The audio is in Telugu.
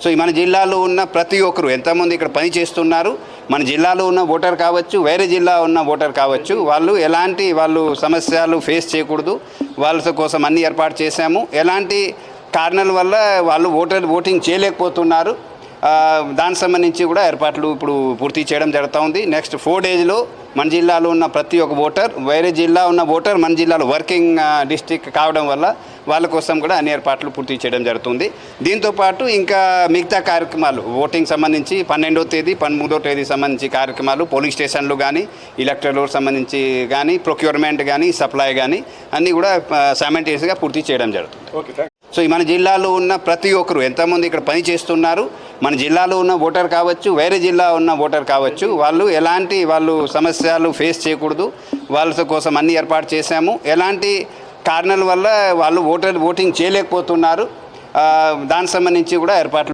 సో మన జిల్లాలో ఉన్న ప్రతి ఒక్కరు ఎంతమంది ఇక్కడ పని చేస్తున్నారు, మన జిల్లాలో ఉన్న ఓటర్ కావచ్చు, వేరే జిల్లా ఉన్న ఓటర్ కావచ్చు, వాళ్ళు ఎలాంటి సమస్యలు ఫేస్ చేయకూడదు, వాళ్ళ కోసం అన్ని ఏర్పాటు చేశాము. ఎలాంటి కారణాల వల్ల వాళ్ళు ఓటింగ్ చేయలేకపోతున్నారు, దానికి సంబంధించి కూడా ఏర్పాట్లు ఇప్పుడు పూర్తి చేయడం జరుగుతూ ఉంది. నెక్స్ట్ 4 డేస్లో మన జిల్లాలో ఉన్న ప్రతి ఒక్క ఓటర్, వేరే జిల్లా ఉన్న ఓటర్ మన జిల్లాలో వర్కింగ్ డిస్ట్రిక్ట్ కావడం వల్ల వాళ్ళ కోసం కూడా అన్ని ఏర్పాట్లు పూర్తి చేయడం జరుగుతుంది. దీంతోపాటు ఇంకా మిగతా కార్యక్రమాలు ఓటింగ్ సంబంధించి 12వ తేదీ 13వ తేదీ సంబంధించి కార్యక్రమాలు పోలింగ్ స్టేషన్లు కానీ, ఎలక్టరల్ సంబంధించి కానీ, ప్రొక్యూర్మెంట్ కానీ, సప్లై కానీ అన్నీ కూడా సైమల్టేనియస్గా పూర్తి చేయడం జరుగుతుంది. ఓకే. సో మన జిల్లాలో ఉన్న ప్రతి ఒక్కరు ఎంతమంది ఇక్కడ పని చేస్తున్నారు, మన జిల్లాలో ఉన్న ఓటర్ కావచ్చు, వేరే జిల్లా ఉన్న ఓటర్ కావచ్చు, వాళ్ళు ఎలాంటి సమస్యలు ఫేస్ చేయకూడదు, వాళ్ళ కోసం అన్ని ఏర్పాటు చేశాము. ఎలాంటి కారణాల వల్ల వాళ్ళు ఓటింగ్ చేయలేకపోతున్నారు, దానికి సంబంధించి కూడా ఏర్పాట్లు